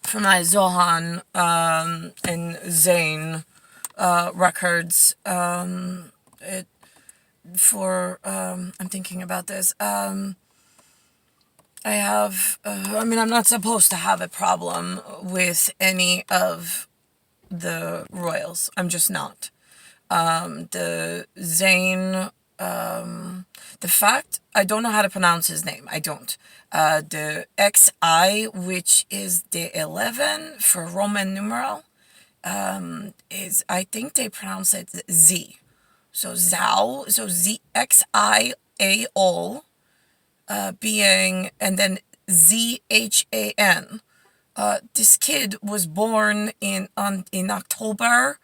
for my ZOHANE and ZOHANE records. I'm thinking about this. I have, I'm not supposed to have a problem with any of the royals. I'm just not. The Zayn, the fact, I don't know how to pronounce his name. I don't. The XI, which is the 11 for Roman numeral, is, I think they pronounce it Z. So Zhao, so ZXIAO, being, and then ZHAN. This kid was born in October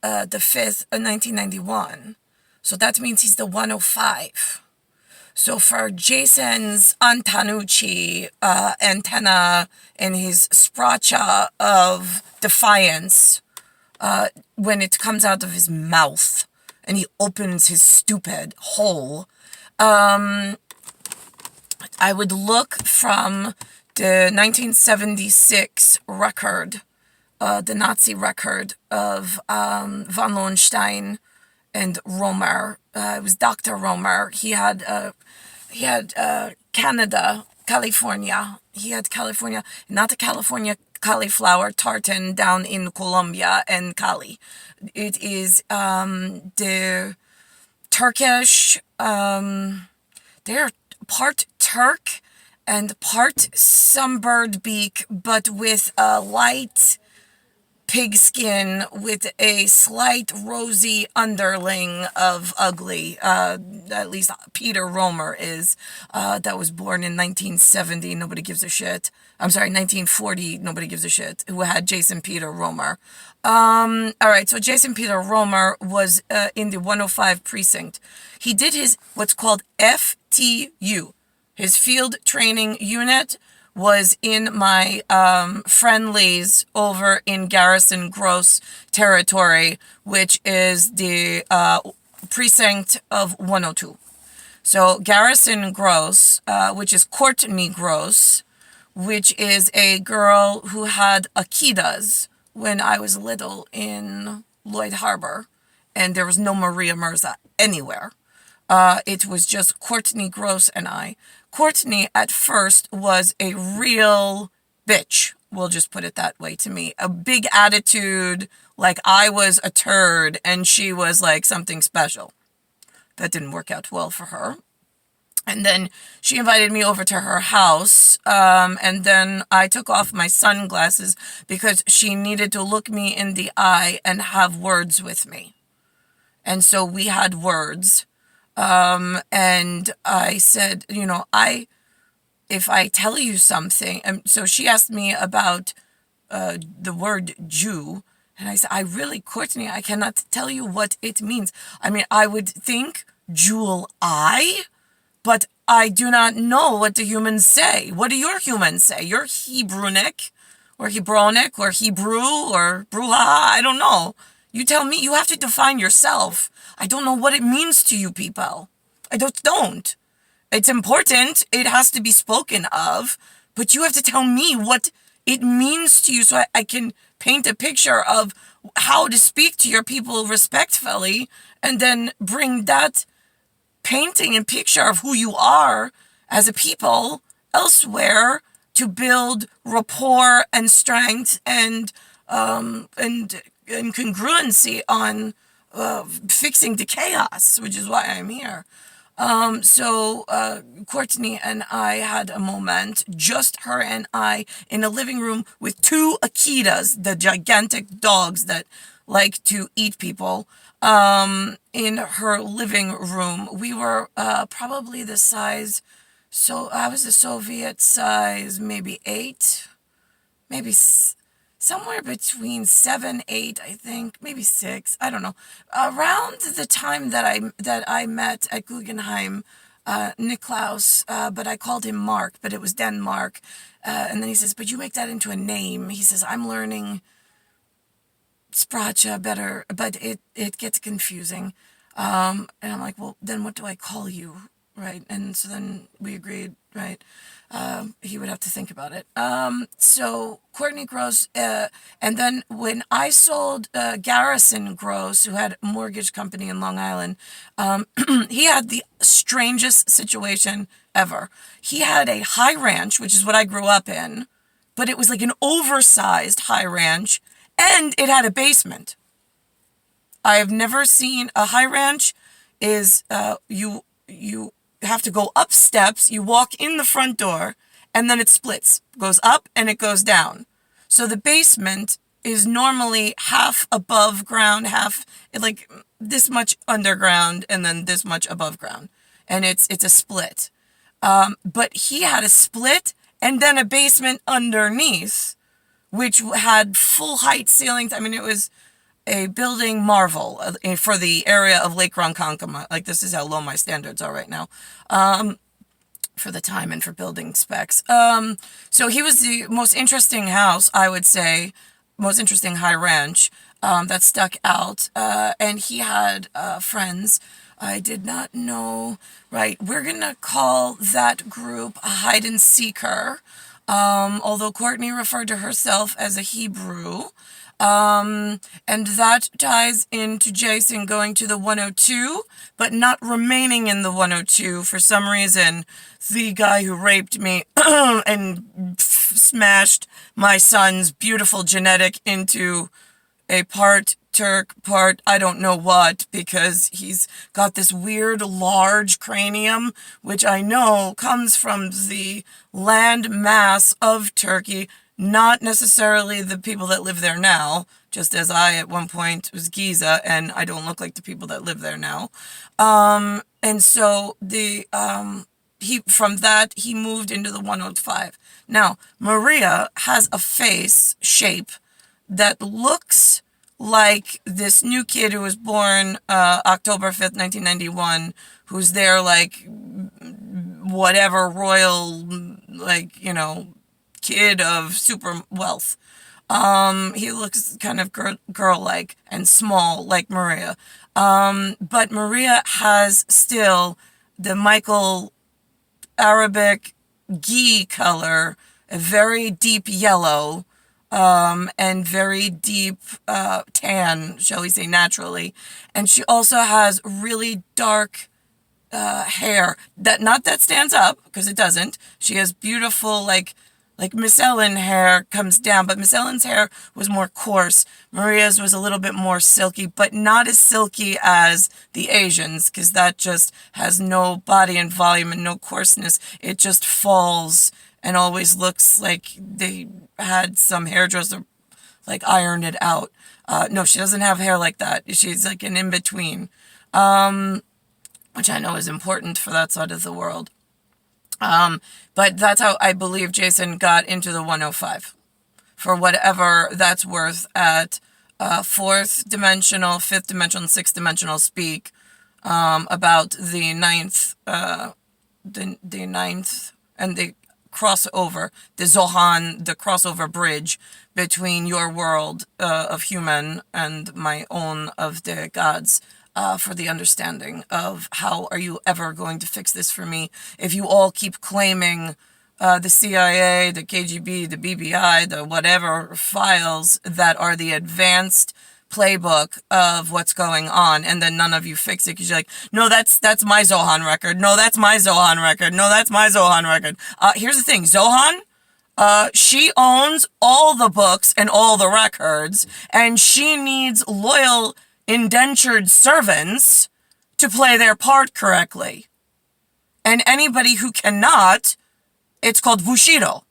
the 5th, 1991. So that means he's the 105. So for Jason's Antanucci antenna and his spracha of defiance, when it comes out of his mouth and he opens his stupid hole, I would look from the 1976 record, the Nazi record of von Lohenstein and Roemer. It was Dr. Roemer. He had Canada, California. He had California, not the California cauliflower tartan down in Colombia and Cali. It is the Turkish. They're part Turk and part sunbird beak, but with a light pigskin with a slight rosy underling of ugly. At least Peter Roemer is. That was born in 1970. Nobody gives a shit. I'm sorry, 1940. Nobody gives a shit. Who had Jason Peter Roemer. All right, so Jason Peter Roemer was in the 105 precinct. He did his what's called FTU. His field training unit was in my friendlies over in Garrison Gross territory, which is the precinct of 102. So Garrison Gross, which is Courtney Gross, which is a girl who had Akitas when I was little in Lloyd Harbor, and there was no Maria MURZA anywhere. It was just Courtney Gross and I. Courtney at first was a real bitch. We'll just put it that way to me. A big attitude, like I was a turd and she was like something special. That didn't work out well for her. And then she invited me over to her house, and then I took off my sunglasses because she needed to look me in the eye and have words with me. And so we had words. And I said, if I tell you something, so she asked me about the word Jew, and I said, Courtney, I cannot tell you what it means. I mean, I would think jewel eye, but I do not know what the humans say. What do your humans say? You're Hebronic, or Hebronic, or Hebrew, or Bruha, I don't know. You tell me, you have to define yourself. I don't know what it means to you people. I don't. It's important. It has to be spoken of. But you have to tell me what it means to you so I can paint a picture of how to speak to your people respectfully and then bring that painting and picture of who you are as a people elsewhere to build rapport and strength and congruency on fixing the chaos, which is why I'm here. So Courtney and I had a moment, just her and I, in a living room with two Akitas, the gigantic dogs that like to eat people, in her living room. We were probably the size, so I was the Soviet size, maybe 8, maybe somewhere between 7, 8, I think, maybe 6, I don't know. Around the time that I met at Guggenheim, Niklaus, but I called him Mark, but it was Denmark. And then he says, but you make that into a name. He says, I'm learning Spracha better, but it gets confusing. And I'm like, well, then what do I call you? right? And so then we agreed, right? He would have to think about it. So Courtney Gross, and then when I sold Garrison Gross, who had a mortgage company in Long Island, he had the strangest situation ever. He had a high ranch, which is what I grew up in, but it was like an oversized high ranch, and it had a basement. I have never seen a high ranch. Is you have to go up steps, you walk in the front door, and then it splits. Goes up and it goes down. So the basement is normally half above ground, half like this much underground, and then this much above ground. And it's a split. But he had a split and then a basement underneath, which had full height ceilings. I mean, it was a building marvel for the area of Lake Ronkonkoma. Like, this is how low my standards are right now, for the time and for building specs. So he was the most interesting house, I would say, most interesting high ranch that stuck out. And he had friends. I did not know. Right, we're gonna call that group a hide and seeker. Although Courtney referred to herself as a Hebrew. And that ties into Jason going to the 102, but not remaining in the 102 for some reason. The guy who raped me and smashed my son's beautiful genetic into a part Turk, part I don't know what, because he's got this weird large cranium, which I know comes from the land mass of Turkey, not necessarily the people that live there now, just as I at one point was Giza, and I don't look like the people that live there now. And so from that he moved into the 105. Now, Maria has a face shape that looks like this new kid who was born October 5th, 1991, who's there like whatever royal, like, you know, kid of super wealth. He looks kind of girl-like and small like Maria. But Maria has still the Michael Arabic ghee color, a very deep yellow, and very deep tan, shall we say, naturally. And she also has really dark hair, not that stands up, because it doesn't. She has beautiful, like Miss Ellen hair comes down, but Miss Ellen's hair was more coarse. Maria's was a little bit more silky, but not as silky as the Asians, because that just has no body and volume and no coarseness. It just falls and always looks like they had some hairdresser like ironed it out. No, she doesn't have hair like that. She's like an in-between, which I know is important for that side of the world. But that's how I believe Jason got into the 105, for whatever that's worth at fourth dimensional, fifth dimensional, sixth dimensional speak about the ninth and the crossover, the ZOHANE, the crossover bridge between your world of human and my own of the gods, for the understanding of how are you ever going to fix this for me if you all keep claiming the CIA, the KGB, the BBI, the whatever files that are the advanced playbook of what's going on, and then none of you fix it because you're like, no, that's my ZOHANE record. No, that's my ZOHANE record. No, that's my ZOHANE record. Here's the thing, ZOHANE, she owns all the books and all the records, and she needs loyal indentured servants to play their part correctly. And anybody who cannot, it's called Bushido.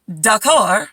D'accord?